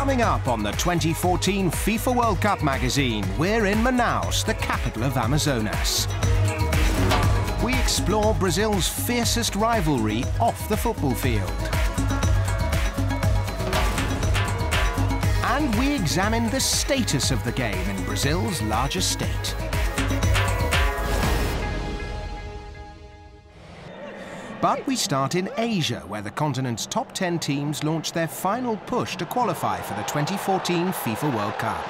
Coming up on the 2014 FIFA World Cup magazine, we're in Manaus, the capital of Amazonas. We explore Brazil's fiercest rivalry off the football field. And we examine the status of the game in Brazil's largest state. But we start in Asia, where the continent's top 10 teams launched their final push to qualify for the 2014 FIFA World Cup.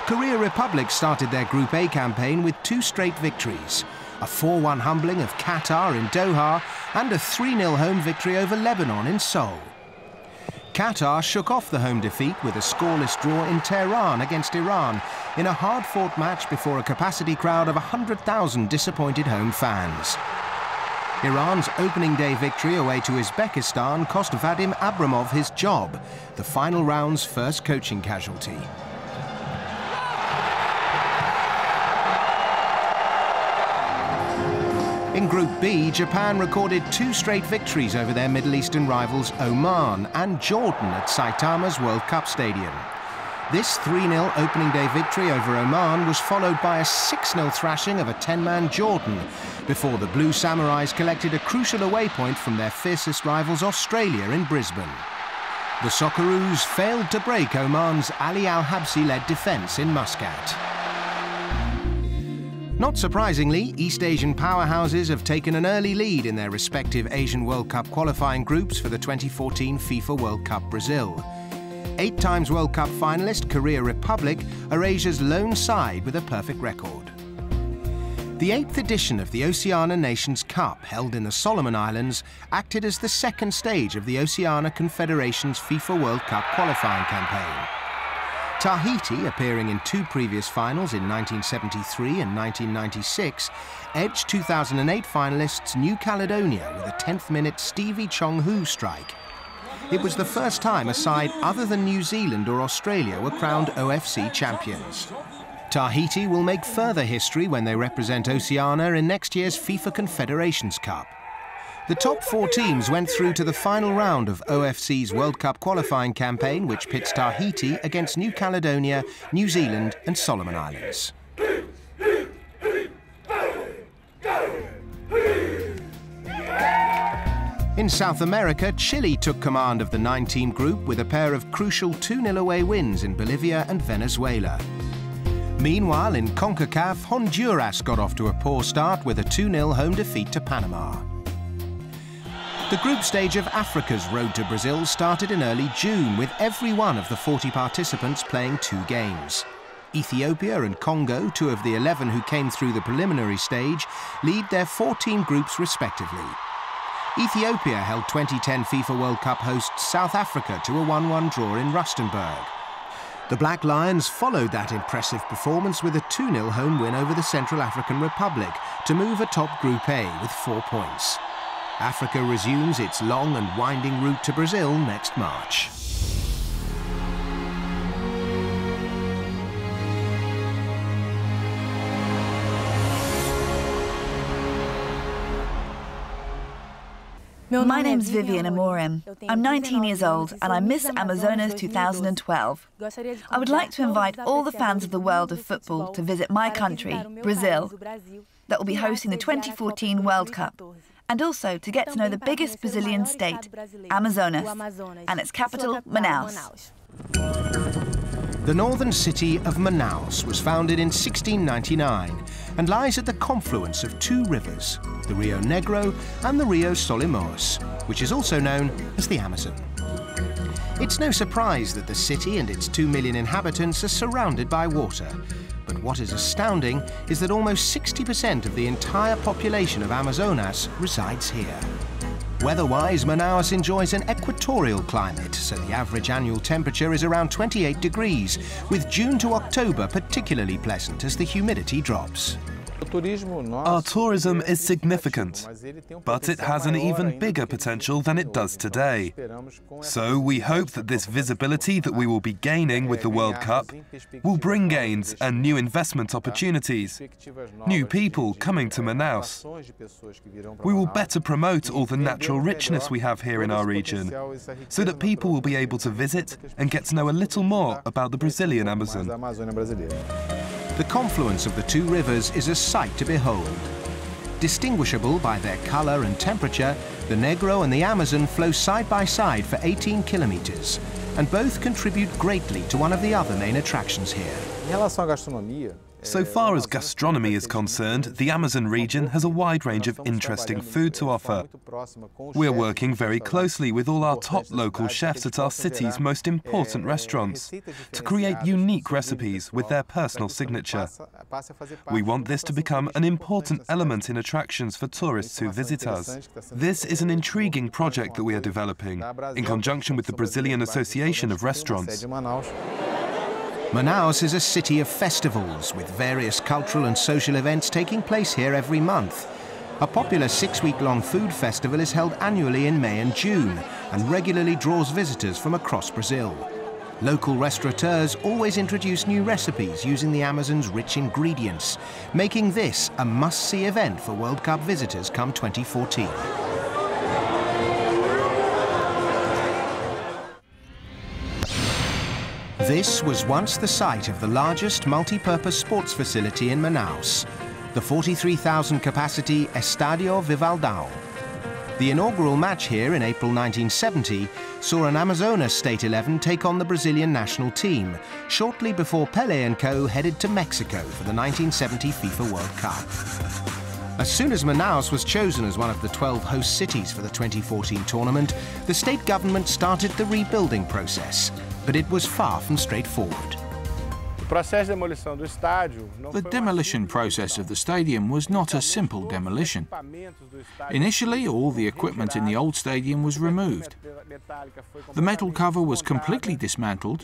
Korea Republic started their Group A campaign with 2 straight victories, a 4-1 humbling of Qatar in Doha and a 3-0 home victory over Lebanon in Seoul. Qatar shook off the home defeat with a scoreless draw in Tehran against Iran in a hard-fought match before a capacity crowd of 100,000 disappointed home fans. Iran's opening day victory away to Uzbekistan cost Vadim Abramov his job, the final round's first coaching casualty. In Group B, Japan recorded 2 straight victories over their Middle Eastern rivals Oman and Jordan at Saitama's World Cup Stadium. This 3-0 opening day victory over Oman was followed by a 6-0 thrashing of a 10-man Jordan before the Blue Samurais collected a crucial away point from their fiercest rivals Australia in Brisbane. The Socceroos failed to break Oman's Ali Al-Habsi-led defence in Muscat. Not surprisingly, East Asian powerhouses have taken an early lead in their respective Asian World Cup qualifying groups for the 2014 FIFA World Cup Brazil. 8 times World Cup finalist Korea Republic are Asia's lone side with a perfect record. The 8th edition of the Oceania Nations Cup, held in the Solomon Islands, acted as the second stage of the Oceania Confederation's FIFA World Cup qualifying campaign. Tahiti, appearing in 2 previous finals in 1973 and 1996, edged 2008 finalists New Caledonia with a 10th-minute Stevie Chong-Hu strike. It was the first time a side other than New Zealand or Australia were crowned OFC champions. Tahiti will make further history when they represent Oceania in next year's FIFA Confederations Cup. The top 4 teams went through to the final round of OFC's World Cup qualifying campaign, which pits Tahiti against New Caledonia, New Zealand and Solomon Islands. In South America, Chile took command of the 9-team group with a pair of crucial 2-0 away wins in Bolivia and Venezuela. Meanwhile, in CONCACAF, Honduras got off to a poor start with a 2-0 home defeat to Panama. The group stage of Africa's road to Brazil started in early June, with every one of the 40 participants playing 2 games. Ethiopia and Congo, 2 of the 11 who came through the preliminary stage, lead their 4-team groups respectively. Ethiopia held 2010 FIFA World Cup hosts South Africa to a 1-1 draw in Rustenburg. The Black Lions followed that impressive performance with a 2-0 home win over the Central African Republic to move atop Group A with 4 points. Africa resumes its long and winding route to Brazil next March. My name's Vivian Amorim. I'm 19 years old and I'm Miss Amazonas 2012. I would like to invite all the fans of the world of football to visit my country, Brazil, that will be hosting the 2014 World Cup, and also to get to know the biggest Brazilian state, Amazonas, and its capital, Manaus. The northern city of Manaus was founded in 1699 and lies at the confluence of 2 rivers, the Rio Negro and the Rio Solimões, which is also known as the Amazon. It's no surprise that the city and its 2 million inhabitants are surrounded by water. But what is astounding is that almost 60% of the entire population of Amazonas resides here. Weather-wise, Manaus enjoys an equatorial climate, so the average annual temperature is around 28 degrees, with June to October particularly pleasant as the humidity drops. Our tourism is significant, but it has an even bigger potential than it does today. So we hope that this visibility that we will be gaining with the World Cup will bring gains and new investment opportunities, new people coming to Manaus. We will better promote all the natural richness we have here in our region, so that people will be able to visit and get to know a little more about the Brazilian Amazon. The confluence of the two rivers is a sight to behold. Distinguishable by their colour and temperature, the Negro and the Amazon flow side by side for 18 kilometres, and both contribute greatly to one of the other main attractions here. So far as gastronomy is concerned, the Amazon region has a wide range of interesting food to offer. We're working very closely with all our top local chefs at our city's most important restaurants to create unique recipes with their personal signature. We want this to become an important element in attractions for tourists who visit us. This is an intriguing project that we are developing in conjunction with the Brazilian Association of Restaurants. Manaus is a city of festivals, with various cultural and social events taking place here every month. A popular 6-week-long food festival is held annually in May and June, and regularly draws visitors from across Brazil. Local restaurateurs always introduce new recipes using the Amazon's rich ingredients, making this a must-see event for World Cup visitors come 2014. This was once the site of the largest multi-purpose sports facility in Manaus, the 43,000-capacity Estádio Vivaldão. The inaugural match here in April 1970 saw an Amazonas State 11 take on the Brazilian national team, shortly before Pelé and co. headed to Mexico for the 1970 FIFA World Cup. As soon as Manaus was chosen as one of the 12 host cities for the 2014 tournament, the state government started the rebuilding process. But it was far from straightforward. The demolition process of the stadium was not a simple demolition. Initially, all the equipment in the old stadium was removed. The metal cover was completely dismantled,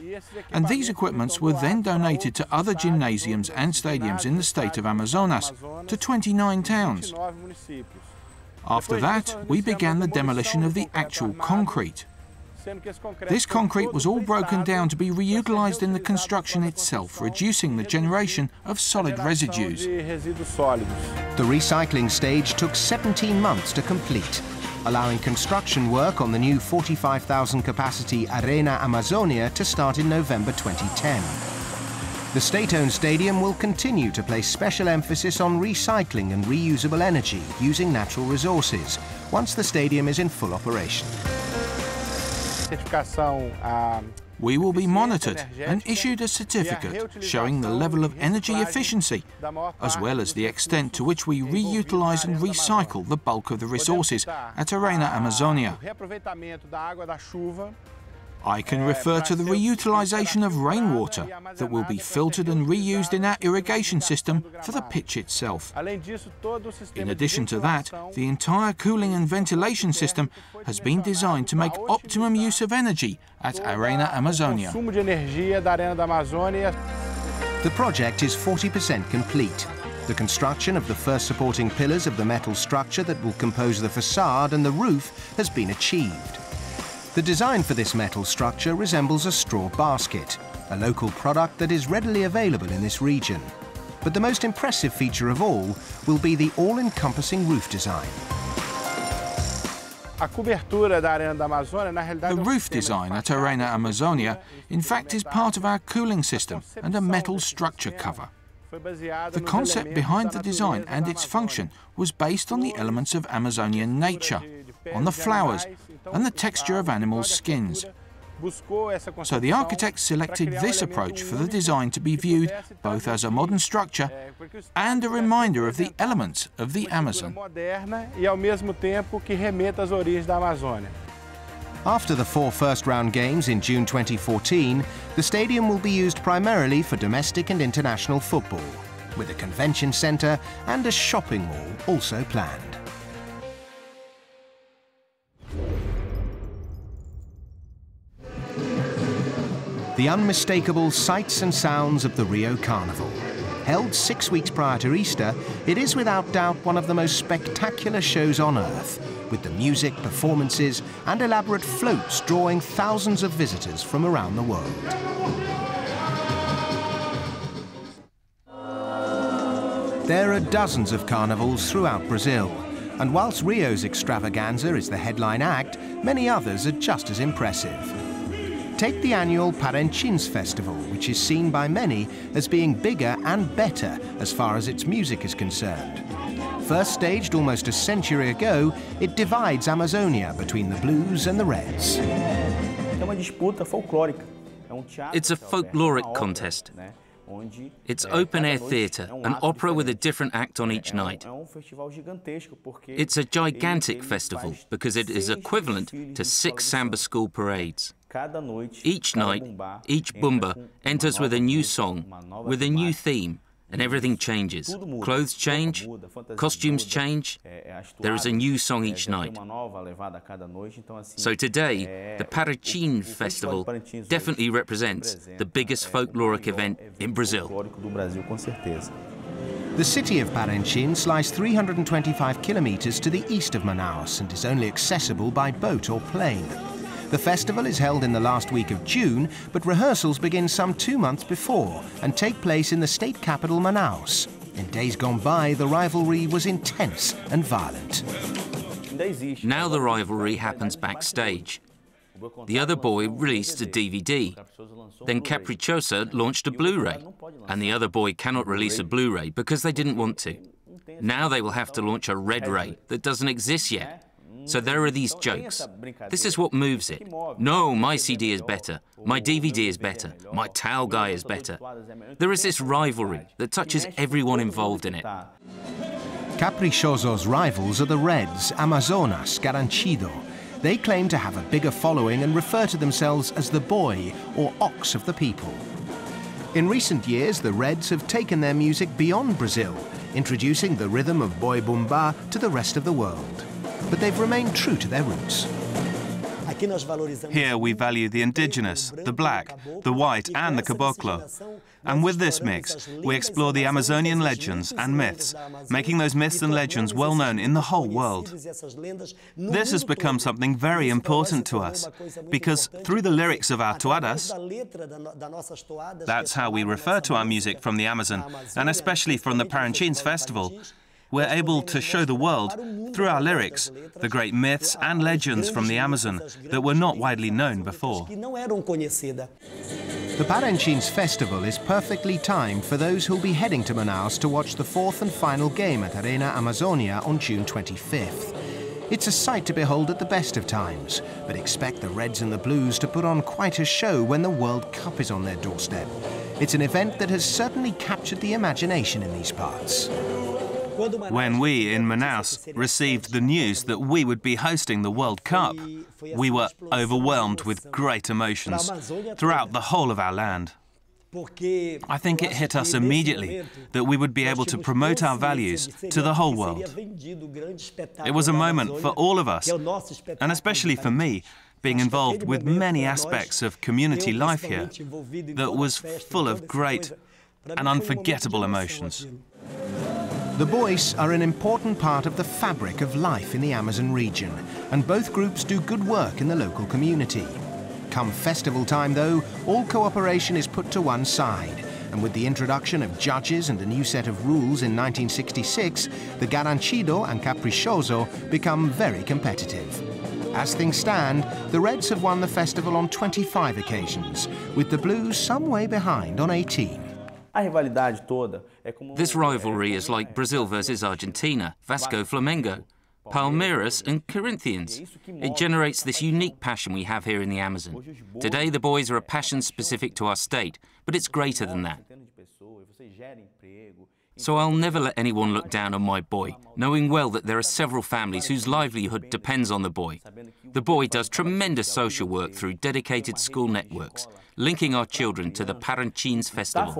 and these equipments were then donated to other gymnasiums and stadiums in the state of Amazonas, to 29 towns. After that, we began the demolition of the actual concrete. This concrete was all broken down to be reutilized in the construction itself, reducing the generation of solid residues. The recycling stage took 17 months to complete, allowing construction work on the new 45,000-capacity Arena Amazônia to start in November 2010. The state-owned stadium will continue to place special emphasis on recycling and reusable energy using natural resources once the stadium is in full operation. We will be monitored and issued a certificate showing the level of energy efficiency, as well as the extent to which we reutilize and recycle the bulk of the resources at Arena Amazônia. I can refer to the reutilization of rainwater that will be filtered and reused in our irrigation system for the pitch itself. In addition to that, the entire cooling and ventilation system has been designed to make optimum use of energy at Arena Amazônia. The project is 40% complete. The construction of the first supporting pillars of the metal structure that will compose the facade and the roof has been achieved. The design for this metal structure resembles a straw basket, a local product that is readily available in this region. But the most impressive feature of all will be the all-encompassing roof design. The roof design at Arena Amazônia, in fact, is part of our cooling system and a metal structure cover. The concept behind the design and its function was based on the elements of Amazonian nature, on the flowers and the texture of animals' skins. So the architect selected this approach for the design to be viewed both as a modern structure and a reminder of the elements of the Amazon. After the 4 first-round games in June 2014, the stadium will be used primarily for domestic and international football, with a convention centre and a shopping mall also planned. The unmistakable sights and sounds of the Rio Carnival. Held 6 weeks prior to Easter, it is without doubt one of the most spectacular shows on earth, with the music, performances and elaborate floats drawing thousands of visitors from around the world. There are dozens of carnivals throughout Brazil, and whilst Rio's extravaganza is the headline act, many others are just as impressive. Take the annual Parintins Festival, which is seen by many as being bigger and better as far as its music is concerned. First staged almost a century ago, it divides Amazonia between the blues and the reds. It's a folkloric contest. It's open-air theatre, an opera with a different act on each night. It's a gigantic festival because it is equivalent to 6 samba school parades. Each night, each bumba enters with a new song, with a new theme, and everything changes. Clothes change, costumes change. There is a new song each night. So today, the Parintins Festival definitely represents the biggest folkloric event in Brazil. The city of Parintins lies 325 kilometres to the east of Manaus and is only accessible by boat or plane. The festival is held in the last week of June, but rehearsals begin some 2 months before and take place in the state capital, Manaus. In days gone by, the rivalry was intense and violent. Now the rivalry happens backstage. The other boy released a DVD. Then Caprichosa launched a Blu-ray. And the other boy cannot release a Blu-ray because they didn't want to. Now they will have to launch a Red Ray that doesn't exist yet. So there are these jokes. This is what moves it. No, my CD is better. My DVD is better. My towel guy is better. There is this rivalry that touches everyone involved in it. Caprichoso's rivals are the Reds, Amazonas, Garantido. They claim to have a bigger following and refer to themselves as the boy or ox of the people. In recent years, the Reds have taken their music beyond Brazil, introducing the rhythm of boi bumbá to the rest of the world. But they've remained true to their roots. Here we value the indigenous, the black, the white and the caboclo. And with this mix, we explore the Amazonian legends and myths, making those myths and legends well known in the whole world. This has become something very important to us, because through the lyrics of our toadas, that's how we refer to our music from the Amazon, and especially from the Parintins Festival, we're able to show the world, through our lyrics, the great myths and legends from the Amazon that were not widely known before. The Parintins Festival is perfectly timed for those who'll be heading to Manaus to watch the 4th and final game at Arena Amazonia on June 25th. It's a sight to behold at the best of times, but expect the Reds and the Blues to put on quite a show when the World Cup is on their doorstep. It's an event that has certainly captured the imagination in these parts. When we, in Manaus, received the news that we would be hosting the World Cup, we were overwhelmed with great emotions throughout the whole of our land. I think it hit us immediately that we would be able to promote our values to the whole world. It was a moment for all of us, and especially for me, being involved with many aspects of community life here, that was full of great and unforgettable emotions. The bois are an important part of the fabric of life in the Amazon region, and both groups do good work in the local community. Come festival time, though, all cooperation is put to one side, and with the introduction of judges and a new set of rules in 1966, the Garantido and Caprichoso become very competitive. As things stand, the Reds have won the festival on 25 occasions, with the Blues some way behind on 18. This rivalry is like Brazil versus Argentina, Vasco Flamengo, Palmeiras and Corinthians. It generates this unique passion we have here in the Amazon. Today the boys are a passion specific to our state, but it's greater than that. So I'll never let anyone look down on my boy, knowing well that there are several families whose livelihood depends on the boy. The boy does tremendous social work through dedicated school networks, linking our children to the Parintins Festival.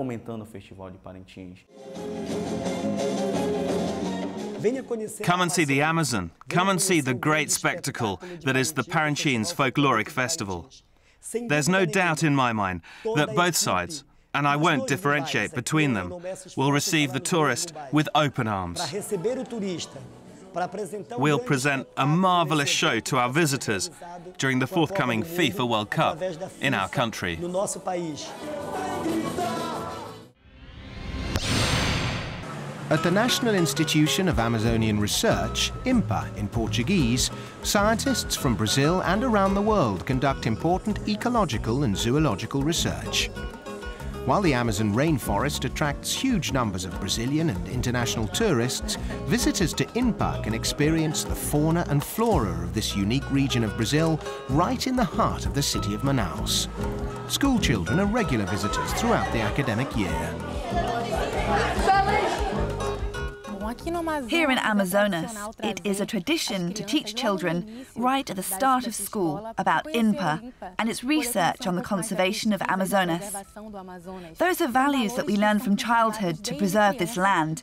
Come and see the Amazon. Come and see the great spectacle that is the Parintins Folkloric Festival. There's no doubt in my mind that both sides, and I won't differentiate between them, will receive the tourist with open arms. We'll present a marvellous show to our visitors during the forthcoming FIFA World Cup in our country. At the National Institution of Amazonian Research, INPA in Portuguese, scientists from Brazil and around the world conduct important ecological and zoological research. While the Amazon rainforest attracts huge numbers of Brazilian and international tourists, visitors to INPA can experience the fauna and flora of this unique region of Brazil right in the heart of the city of Manaus. School children are regular visitors throughout the academic year. Here in Amazonas, it is a tradition to teach children right at the start of school about INPA and its research on the conservation of Amazonas. Those are values that we learn from childhood to preserve this land,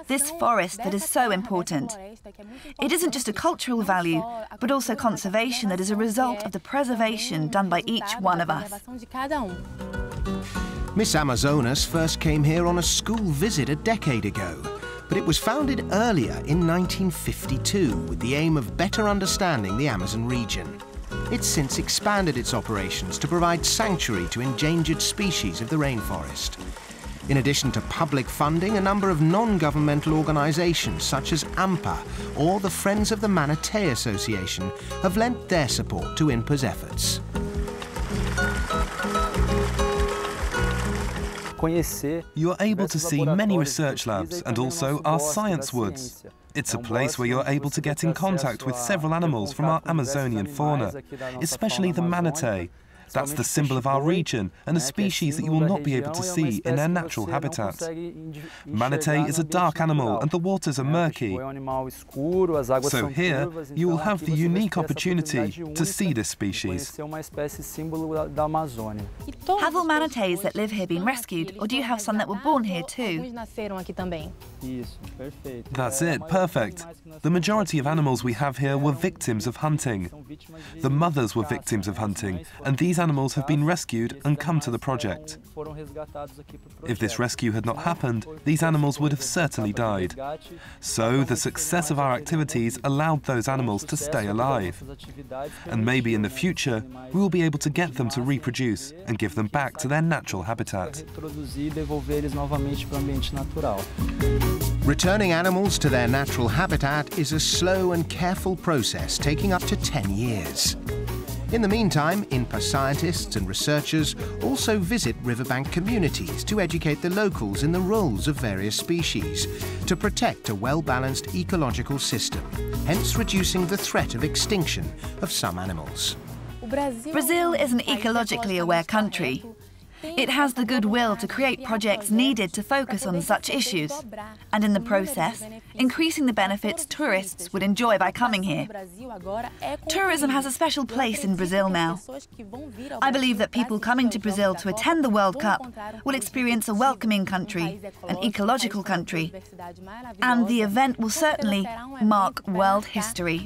this forest that is so important. It isn't just a cultural value, but also conservation that is a result of the preservation done by each one of us. Miss Amazonas first came here on a school visit a decade ago. But it was founded earlier in 1952 with the aim of better understanding the Amazon region. It's since expanded its operations to provide sanctuary to endangered species of the rainforest. In addition to public funding, a number of non-governmental organisations such as AMPA or the Friends of the Manatee Association have lent their support to INPA's efforts. You are able to see many research labs and also our science woods. It's a place where you're able to get in contact with several animals from our Amazonian fauna, especially the manatee. That's the symbol of our region and a species that you will not be able to see in their natural habitat. Manatee is a dark animal and the waters are murky. So here, you will have the unique opportunity to see this species. Have all manatees that live here been rescued, or do you have some that were born here too? That's it, perfect. The majority of animals we have here were victims of hunting. The mothers were victims of hunting, and these animals have been rescued and come to the project. If this rescue had not happened, these animals would have certainly died. So the success of our activities allowed those animals to stay alive. And maybe in the future, we will be able to get them to reproduce and give them back to their natural habitat. Returning animals to their natural habitat is a slow and careful process taking up to 10 years. In the meantime, INPA scientists and researchers also visit riverbank communities to educate the locals in the roles of various species to protect a well-balanced ecological system, hence reducing the threat of extinction of some animals. Brazil is an ecologically aware country. It has the goodwill to create projects needed to focus on such issues, and in the process, increasing the benefits tourists would enjoy by coming here. Tourism has a special place in Brazil now. I believe that people coming to Brazil to attend the World Cup will experience a welcoming country, an ecological country, and the event will certainly mark world history.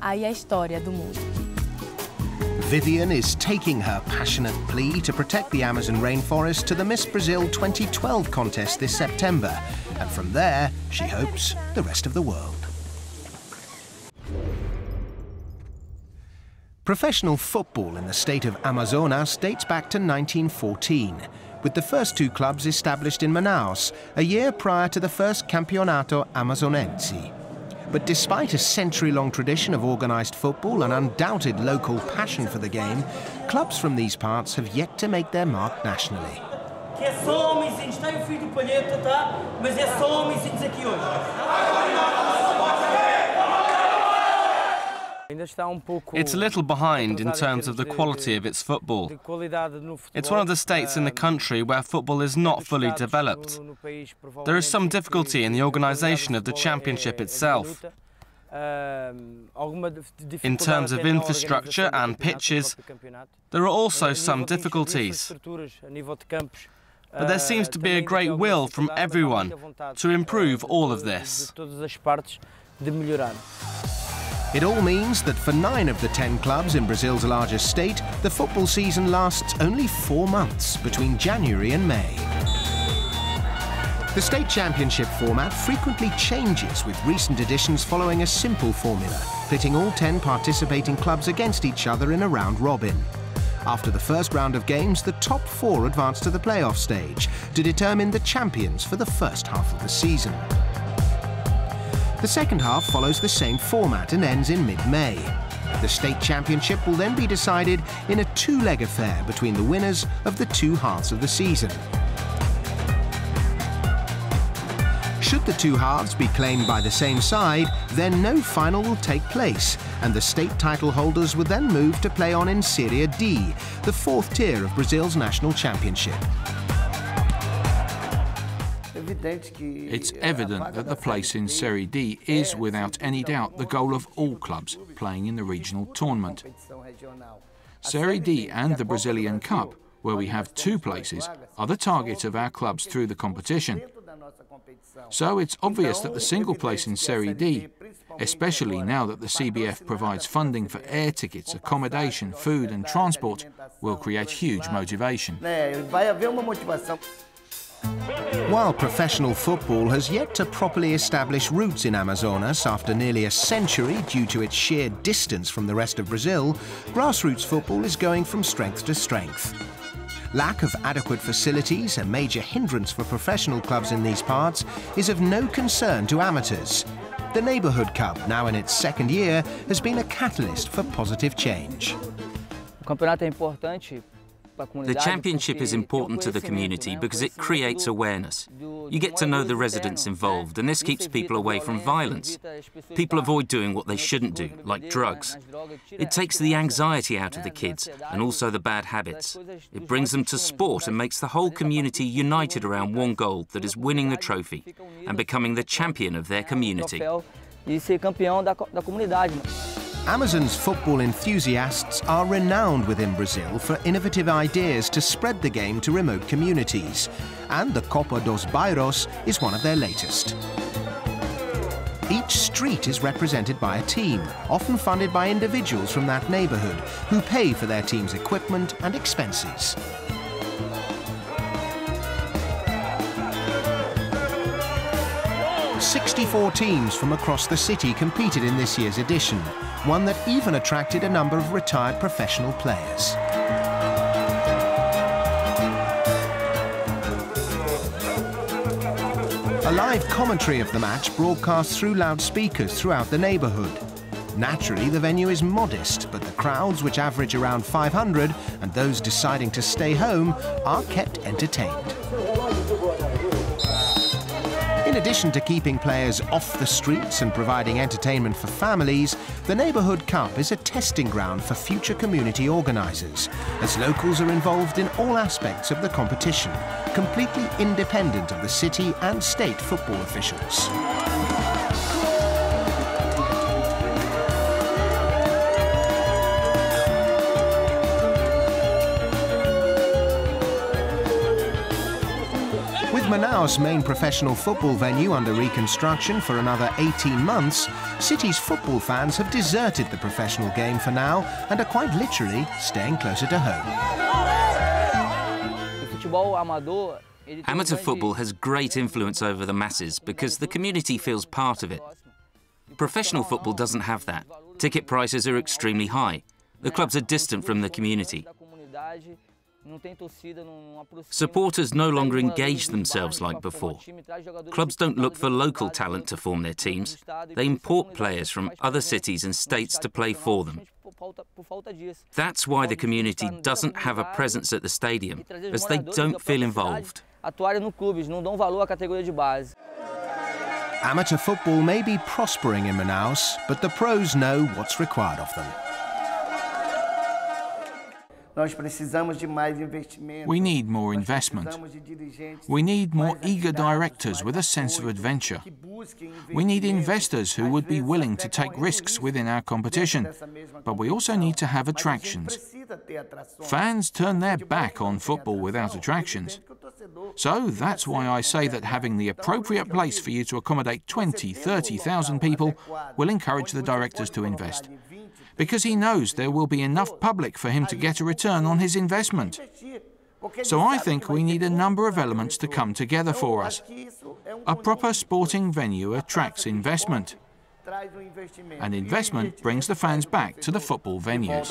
Vivian is taking her passionate plea to protect the Amazon rainforest to the Miss Brazil 2012 contest this September, and from there, she hopes, the rest of the world. Professional football in the state of Amazonas dates back to 1914, with the first two clubs established in Manaus, a year prior to the first Campeonato Amazonense. But despite a century-long tradition of organised football and undoubted local passion for the game, clubs from these parts have yet to make their mark nationally. It's a little behind in terms of the quality of its football. It's one of the states in the country where football is not fully developed. There is some difficulty in the organisation of the championship itself. In terms of infrastructure and pitches, there are also some difficulties. But there seems to be a great will from everyone to improve all of this. It all means that for 9 of the 10 clubs in Brazil's largest state, the football season lasts only 4 months between January and May. The state championship format frequently changes, with recent additions following a simple formula, pitting all 10 participating clubs against each other in a round robin. After the first round of games, the top 4 advance to the playoff stage to determine the champions for the first half of the season. The second half follows the same format and ends in mid-May. The state championship will then be decided in a 2-leg affair between the winners of the 2 halves of the season. Should the 2 halves be claimed by the same side, then no final will take place, and the state title holders would then move to play on in Serie D, the 4th tier of Brazil's national championship. It's evident that the place in Serie D is, without any doubt, the goal of all clubs playing in the regional tournament. Serie D and the Brazilian Cup, where we have 2 places, are the target of our clubs through the competition. So it's obvious that the single place in Serie D, especially now that the CBF provides funding for air tickets, accommodation, food and transport, will create huge motivation. While professional football has yet to properly establish roots in Amazonas after nearly a century due to its sheer distance from the rest of Brazil, grassroots football is going from strength to strength. Lack of adequate facilities, a major hindrance for professional clubs in these parts, is of no concern to amateurs. The Neighbourhood Cup, now in its 2nd year, has been a catalyst for positive change. The championship is important to the community because it creates awareness. You get to know the residents involved, and this keeps people away from violence. People avoid doing what they shouldn't do, like drugs. It takes the anxiety out of the kids, and also the bad habits. It brings them to sport and makes the whole community united around one goal, that is winning the trophy and becoming the champion of their community. Amazon's football enthusiasts are renowned within Brazil for innovative ideas to spread the game to remote communities, and the Copa dos Bairros is one of their latest. Each street is represented by a team, often funded by individuals from that neighbourhood, who pay for their team's equipment and expenses. "64 teams from across the city competed in this year's edition, one that even attracted a number of retired professional players. A live commentary of the match broadcasts through loudspeakers throughout the neighbourhood. Naturally, the venue is modest, but the crowds, which average around 500, and those deciding to stay home, are kept entertained. In addition to keeping players off the streets and providing entertainment for families, the Neighbourhood Cup is a testing ground for future community organisers, as locals are involved in all aspects of the competition, completely independent of the city and state football officials. Manaus' main professional football venue under reconstruction for another 18 months, city's football fans have deserted the professional game for now and are quite literally staying closer to home. Amateur football has great influence over the masses because the community feels part of it. Professional football doesn't have that. Ticket prices are extremely high. The clubs are distant from the community. Supporters no longer engage themselves like before. Clubs don't look for local talent to form their teams. They import players from other cities and states to play for them. That's why the community doesn't have a presence at the stadium, as they don't feel involved. Amateur football may be prospering in Manaus, but the pros know what's required of them. We need more investment. We need more eager directors with a sense of adventure. We need investors who would be willing to take risks within our competition. But we also need to have attractions. Fans turn their back on football without attractions. So that's why I say that having the appropriate place for you to accommodate 20, 30,000 people will encourage the directors to invest. Because he knows there will be enough public for him to get a return on his investment. So I think we need a number of elements to come together for us. A proper sporting venue attracts investment, and investment brings the fans back to the football venues.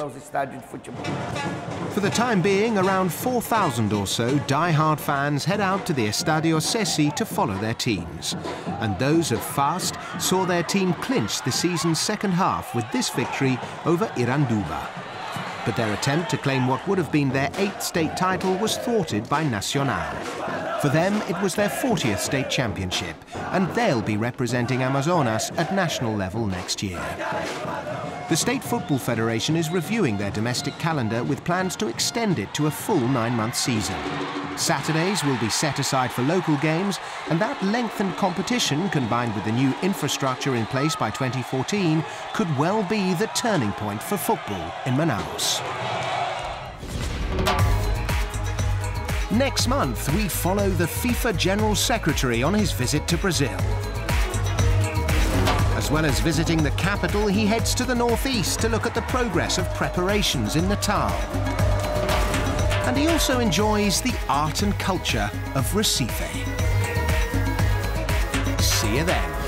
For the time being, around 4,000 or so die-hard fans head out to the Estadio Cesi to follow their teams. And those of FAST saw their team clinch the season's second half with this victory over Iranduba. But their attempt to claim what would have been their 8th state title was thwarted by Nacional. For them, it was their 40th state championship, and they'll be representing Amazonas at national level next year. The State Football Federation is reviewing their domestic calendar with plans to extend it to a full 9-month season. Saturdays will be set aside for local games, and that lengthened competition, combined with the new infrastructure in place by 2014, could well be the turning point for football in Manaus. Next month, we follow the FIFA General Secretary on his visit to Brazil. As well as visiting the capital, he heads to the northeast to look at the progress of preparations in Natal. And he also enjoys the art and culture of Recife. See you then.